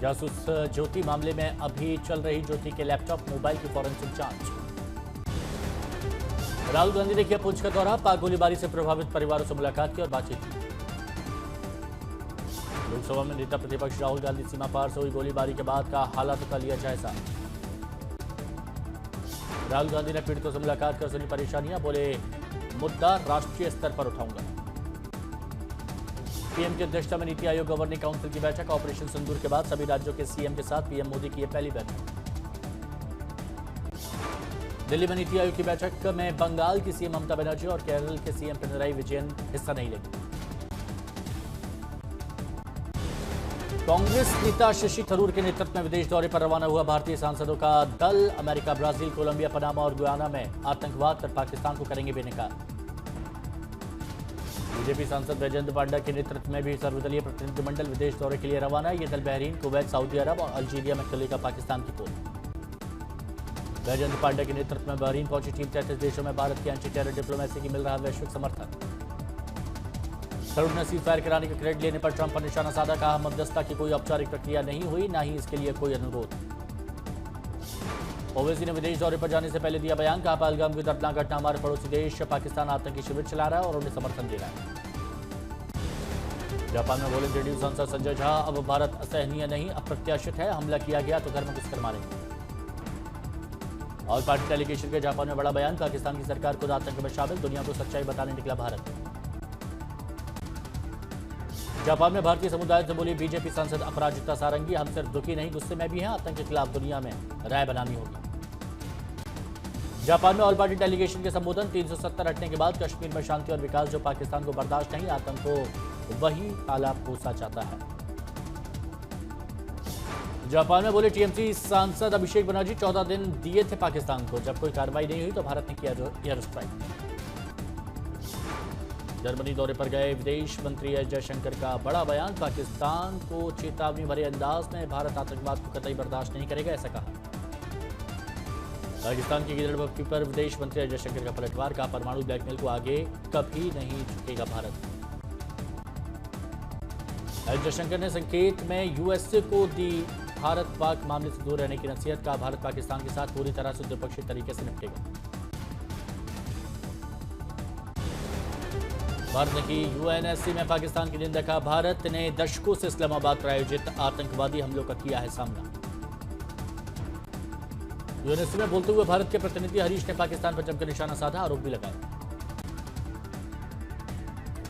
जासूस ज्योति मामले में अभी चल रही ज्योति के लैपटॉप मोबाइल की फॉरेंसिक जांच। राहुल गांधी ने किया पुंछ का दौरा, पाक गोलीबारी से प्रभावित परिवारों से मुलाकात की और बातचीत की। लोकसभा में नेता प्रतिपक्ष राहुल गांधी सीमा पार से हुई गोलीबारी के बाद का हालात का लिया जायजा। राहुल गांधी ने पीड़ितों से मुलाकात कर सुनी परेशानियां, बोले मुद्दा राष्ट्रीय स्तर पर उठाऊंगा। पीएम की अध्यक्षता में नीति आयोग गवर्निंग काउंसिल की बैठक। ऑपरेशन सिंदूर के बाद सभी राज्यों के सीएम के साथ पीएम मोदी की यह पहली बैठक। दिल्ली में नीति आयोग की बैठक में बंगाल की सीएम ममता बनर्जी और केरल के सीएम पिनराई विजयन हिस्सा नहीं लेंगे। कांग्रेस नेता शशि थरूर के नेतृत्व में विदेश दौरे पर रवाना हुआ भारतीय सांसदों का दल अमेरिका, ब्राजील, कोलंबिया, पनामा और गुयाना में आतंकवाद पर पाकिस्तान को करेंगे बेनकाब। बीजेपी सांसद बैजयंत पांडा के नेतृत्व में भी सर्वदलीय प्रतिनिधिमंडल विदेश दौरे के लिए रवाना। यह दल बहरीन, कुवैत, सऊदी अरब और अल्जीरिया में खुलेगा पाकिस्तान की पोल। बैजयंत पांडा के नेतृत्व में बहरीन पहुंची टीम 33 देशों में भारत की एंटी टेरर डिप्लोमेसी की मिल रहा वैश्विक समर्थन। थरूर ने सीज फायर कराने का क्रेडिट लेने पर ट्रंप पर निशाना साधा, कहा मध्यस्थता की कोई औपचारिक प्रक्रिया नहीं हुई, ना ही इसके लिए कोई अनुरोध। ओवैसी ने विदेश दौरे पर जाने से पहले दिया बयान, कहा पहलगाम की दर्दनाक घटना हमारे पड़ोसी देश पाकिस्तान आतंकी शिविर चला रहा है और उन्हें समर्थन दे रहा है। जापान में बोले जेडीयू सांसद संजय झा, अब भारत असहनीय नहीं अप्रत्याशित है, हमला किया गया तो घर में घुसकर मारेंगे। और पार्टी डेलीगेशन के जापान में बड़ा बयान, पाकिस्तान की सरकार खुद आतंक में शामिल, दुनिया को सच्चाई बताने निकला भारत। जापान में भारतीय समुदाय से बोली बीजेपी सांसद अपराजिता सारंगी, हम सिर्फ दुखी नहीं गुस्से में भी हैं, आतंक के खिलाफ दुनिया में राय बनानी होगी। जापान में ऑल पार्टी डेलीगेशन के संबोधन, 370 हटने के बाद कश्मीर में शांति और विकास जो पाकिस्तान को बर्दाश्त नहीं, आतंक को वही आला पोसा चाहता है। जापान में बोले टीएमसी सांसद अभिषेक बनर्जी, 14 दिन दिए थे पाकिस्तान को, जब कोई कार्रवाई नहीं हुई तो भारत ने किया एयर स्ट्राइक। जर्मनी दौरे पर गए विदेश मंत्री एस जयशंकर का बड़ा बयान, पाकिस्तान को चेतावनी भरे अंदाज में भारत आतंकवाद को कतई बर्दाश्त नहीं करेगा, ऐसा कहा। पाकिस्तान की गिरफ्तारी पर विदेश मंत्री एस जयशंकर का पलटवार, कहा परमाणु ब्लैकमेल को आगे कभी नहीं झुकेगा भारत। एस जयशंकर ने संकेत में यूएसए को दी भारत पाक मामले से दूर रहने की नसीहत, कहा भारत पाकिस्तान के साथ पूरी तरह से द्विपक्षीय तरीके से निपटेगा। भारत ने की यूएनएससी में पाकिस्तान की निंदा, कहा भारत ने दशकों से इस्लामाबाद पर आयोजित आतंकवादी हमलों का किया है सामना। यूएनएससी में बोलते हुए भारत के प्रतिनिधि हरीश ने पाकिस्तान पर जमकर निशाना साधा, आरोप भी लगाया।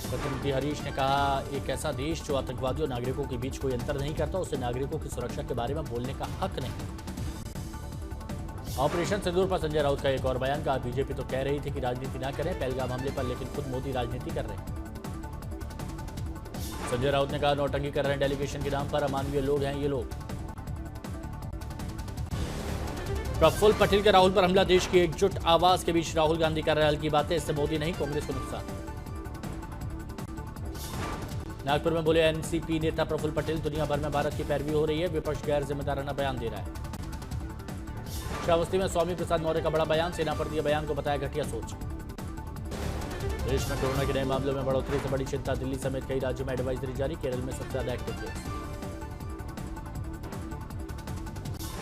प्रतिनिधि हरीश ने कहा एक ऐसा देश जो आतंकवादियों और नागरिकों के बीच कोई अंतर नहीं करता, उसे नागरिकों की सुरक्षा के बारे में बोलने का हक नहीं। ऑपरेशन सिंदूर पर संजय राउत का एक और बयान, कहा बीजेपी तो कह रही थी कि राजनीति ना करें पहलगाम हमले पर, लेकिन खुद मोदी राजनीति कर रहे हैं। संजय राउत ने कहा नौटंकी कर रहे हैं डेलीगेशन के नाम पर, अमानवीय लोग हैं ये लोग। प्रफुल्ल पटेल के राहुल पर हमला, देश की एकजुट आवाज के बीच राहुल गांधी कर रहे हल की बातें, इससे मोदी नहीं कांग्रेस को नुकसान। नागपुर में बोले एनसीपी नेता प्रफुल्ल पटेल, दुनिया भर में भारत की पैरवी हो रही है, विपक्ष गैर जिम्मेदाराना बयान दे रहा है। श्रावस्ती में स्वामी प्रसाद मौर्य का बड़ा बयान, सेना पर दिए बयान को बताया घटिया सोच। देश में कोरोना के नए मामलों में बढ़ोतरी से बड़ी चिंता, दिल्ली समेत कई राज्यों में एडवाइजरी जारी, केरल में सबसे ज्यादा एक्टिव केस।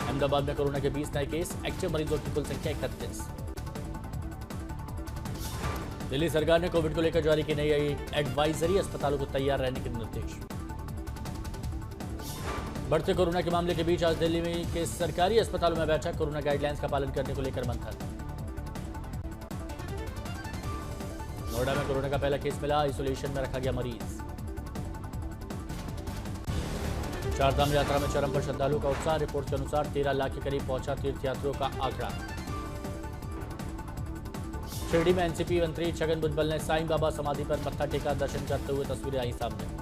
अहमदाबाद में कोरोना के 20 नए केस, एक्टिव मरीजों की कुल संख्या 31। दिल्ली सरकार ने कोविड को लेकर जारी की नई एडवाइजरी, अस्पतालों को तैयार रहने के निर्देश। बढ़ते कोरोना के मामले के बीच आज दिल्ली में के सरकारी अस्पतालों में बैठक, कोरोना गाइडलाइंस का पालन करने को लेकर मंथन। नोएडा में कोरोना का पहला केस मिला, आइसोलेशन में रखा गया मरीज। चारधाम यात्रा में चरम पर श्रद्धालुओं का उत्साह, रिपोर्ट के अनुसार 13 लाख के करीब पहुंचा तीर्थयात्रियों का आंकड़ा। शिरडी में एनसीपी मंत्री छगन भुजबल ने साईं बाबा समाधि पर मत्था टेका, दर्शन करते हुए तस्वीरें आई सामने।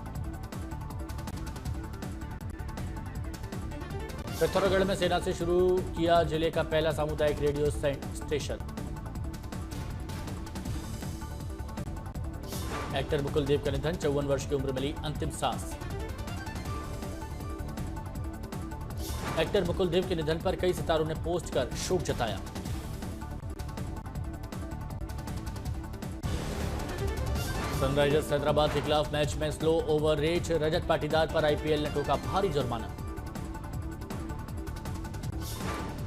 पिथौरागढ़ में सेना से शुरू किया जिले का पहला सामुदायिक रेडियो स्टेशन। एक्टर मुकुल देव का निधन, 54 वर्ष की उम्र मिली अंतिम सांस। एक्टर मुकुल देव के निधन पर कई सितारों ने पोस्ट कर शोक जताया। सनराइजर्स हैदराबाद के खिलाफ मैच में slow over rate, Rajat Patidar पर आईपीएल ने ठोका भारी जुर्माना।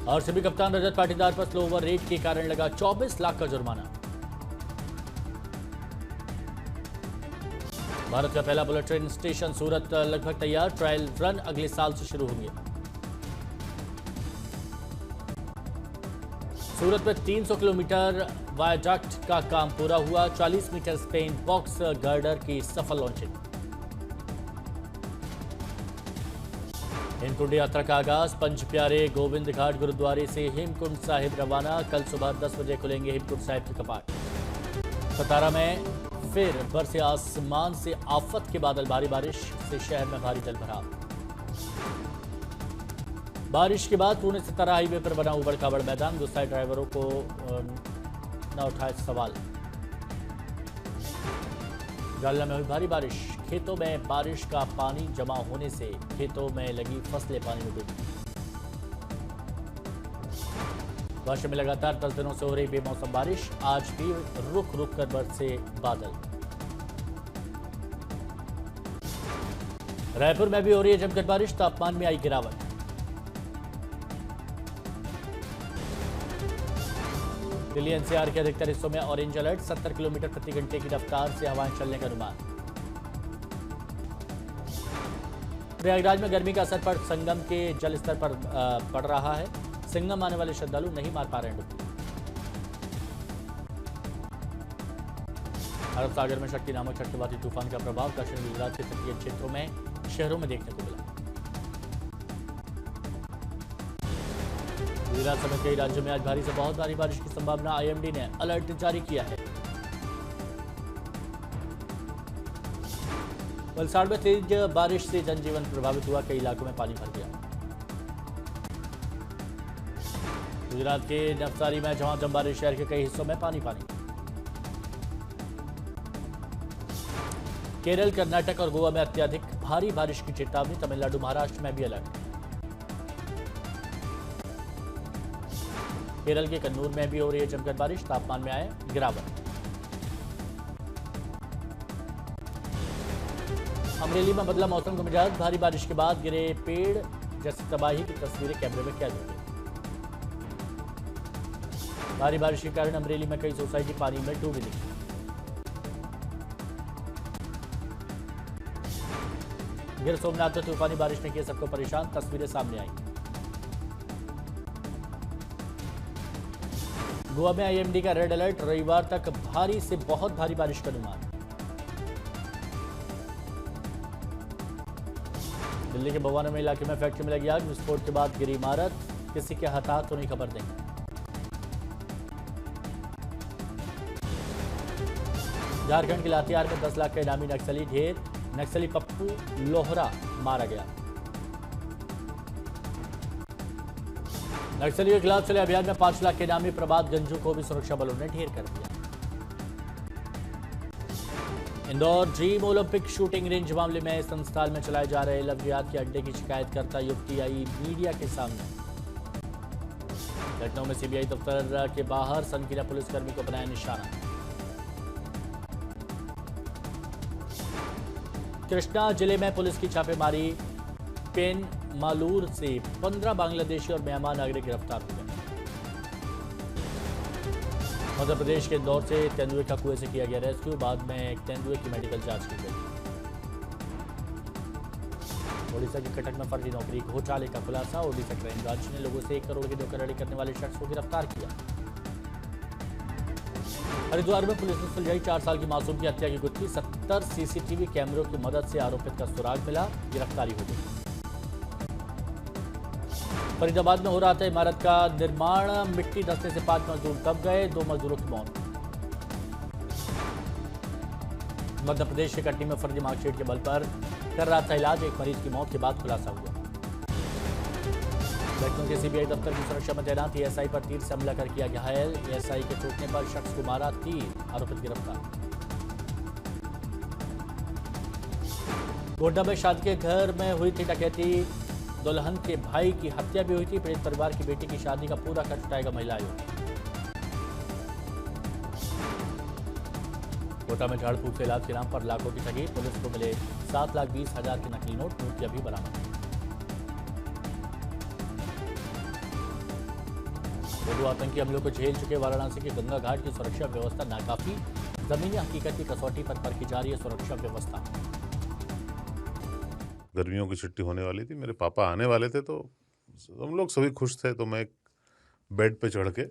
आरसीबी कप्तान रजत पाटीदार पर स्लो ओवर रेट के कारण लगा 24 लाख का जुर्माना। भारत का पहला बुलेट ट्रेन स्टेशन सूरत लगभग तैयार, ट्रायल रन अगले साल से शुरू होंगे। सूरत में 300 किलोमीटर वायाडक्ट का काम पूरा हुआ, 40 मीटर स्पेन बॉक्स गर्डर की सफल लॉन्चिंग। हेमकुंड यात्रा का आगाज, पंच प्यारे गोविंद घाट गुरुद्वारे से हेमकुंड साहिब रवाना। कल सुबह 10 बजे खुलेंगे हेमकुंड साहिब के कपाट। सतारा में फिर बरसे आसमान से आफत के बादल, भारी बारिश से शहर में भारी जलभराव। बारिश के बाद पुणे सतारा हाईवे पर बना उबड़ खाबड़ मैदान, गुस्साए ड्राइवरों को न उठाए सवाल। जालना में हुई भारी बारिश, खेतों में बारिश का पानी जमा होने से खेतों में लगी फसलें पानी में डूबी। वर्षा में लगातार 10 दिनों से हो रही बेमौसम बारिश, आज भी रुक रुक कर बरसे बादल। रायपुर में भी हो रही है जमकर बारिश, तापमान में आई गिरावट। दिल्ली एनसीआर के अधिकतर हिस्सों में ऑरेंज अलर्ट, 70 किलोमीटर प्रति घंटे की रफ्तार से हवाएं चलने का अनुमान। प्रयागराज में गर्मी का असर पर संगम के जल स्तर पर पड़ रहा है, संगम आने वाले श्रद्धालु नहीं मार पा रहे हैं डुबकी। अरब सागर में शक्ति नामक चक्रवाती तूफान का प्रभाव दक्षिण गुजरात के तटीय क्षेत्रों में शहरों में देखने को मिला। गुजरात समेत कई राज्यों में आज भारी से बहुत भारी बारिश की संभावना, आईएमडी ने अलर्ट जारी किया है। वलसाड़ में तेज बारिश से जनजीवन प्रभावित हुआ, कई इलाकों में पानी भर गया। गुजरात के नवसारी में झमाझम बारिश, शहर के कई हिस्सों में पानी पानी। केरल, कर्नाटक और गोवा में अत्यधिक भारी बारिश की चेतावनी, तमिलनाडु महाराष्ट्र में भी अलर्ट। केरल के कन्नूर में भी हो रही है जमकर बारिश, तापमान में आए गिरावट। अमरेली में बदला मौसम का मिजाज, भारी बारिश के बाद गिरे पेड़ जैसी तबाही की तस्वीरें कैमरे में कैद हो गई। भारी बारिश के कारण अमरेली में कई सोसाइटी पानी में डूबी दिखी। गिर सोमनाथ में तूफानी बारिश ने किया सबको परेशान, तस्वीरें सामने आई। गोवा में आईएमडी का रेड अलर्ट, रविवार तक भारी से बहुत भारी बारिश का अनुमान। दिल्ली के बवाना इलाके में फैक्ट्री में लगी आग, विस्फोट के बाद गिरी इमारत, किसी के हताहत होने की खबर नहीं। झारखंड के लातेहार में 10 लाख का इनामी नक्सली ढेर, नक्सली पप्पू लोहरा मारा गया। नक्सलियों के खिलाफ चले अभियान में 5 लाख के इनामी प्रभात गंजू को भी सुरक्षा बलों ने ढेर कर दिया। Indore dream Olympic shooting range मामले में संस्थान में चलाए जा रहे लव जिहाद के अड्डे की शिकायत करता युवती आई मीडिया के सामने। लखनऊ में सीबीआई दफ्तर के बाहर सनकीरा पुलिसकर्मी को बनाया निशाना। कृष्णा जिले में पुलिस की छापेमारी, पेन मालूर से 15 बांग्लादेशी और म्यांमार नागरिक गिरफ्तार हो गए। मध्य प्रदेश के इंदौर से तेंदुए का कुएं से किया गया रेस्क्यू, बाद में तेंदुए की मेडिकल जांच की गई। ओडिशा के कटक में फर्जी नौकरी घोटाले का खुलासा, ओडिशा क्राइम ब्रांच ने लोगों से 1 करोड़ की धोखाधड़ी करने वाले शख्स को गिरफ्तार किया। हरिद्वार में पुलिस ने सुलझाई 4 साल की मासूम की हत्या की गुत्थी, 70 सीसीटीवी कैमरों की मदद से आरोपित का सुराग मिला, गिरफ्तारी हो गई। फरीदाबाद में हो रहा था इमारत का निर्माण, मिट्टी धंसने से 5 मजदूर दब गए, 2 मजदूरों की मौत। मध्य प्रदेश के कटनी में फर्जी मार्कशीट के बल पर कर रहा था इलाज, एक मरीज की मौत के बाद खुलासा हुआ। लखनऊ के सीबीआई दफ्तर की सुरक्षा में तैनात एएसआई पर तीर से हमला कर किया घायल, एएसआई के चूकने पर शख्स को मारा, तीर, आरोपित गिरफ्तार। गोड्डा में शादी के घर में हुई थी डकैती, दुल्हन के भाई की हत्या भी हुई थी, पीड़ित परिवार की बेटी की शादी का पूरा खर्च उठाएगा महिला आयोग। कोटा में झाड़ फूक से इलाज के नाम पर लाखों की ठगी, पुलिस को मिले 7,20,000 के नकली नोट, मूर्तियां भी बरामद। दो आतंकी हमलों को झेल चुके वाराणसी के गंगा घाट की सुरक्षा व्यवस्था नाकाफी, जमीनी हकीकत की कसौटी पर परखी जा रही है सुरक्षा व्यवस्था। गर्मियों की छुट्टी होने वाली थी, मेरे पापा आने वाले थे, तो हम लोग सभी खुश थे। तो मैं एक बेड पे चढ़ के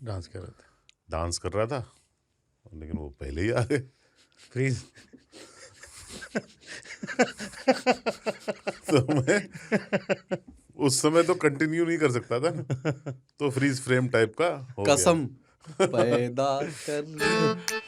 डांस कर रहे थे, डांस कर रहा था, लेकिन वो पहले ही आ गए। फ्रीज। तो मैं उस समय तो कंटिन्यू नहीं कर सकता था ना, तो फ्रीज फ्रेम टाइप का हो गया। कसम पैदा कर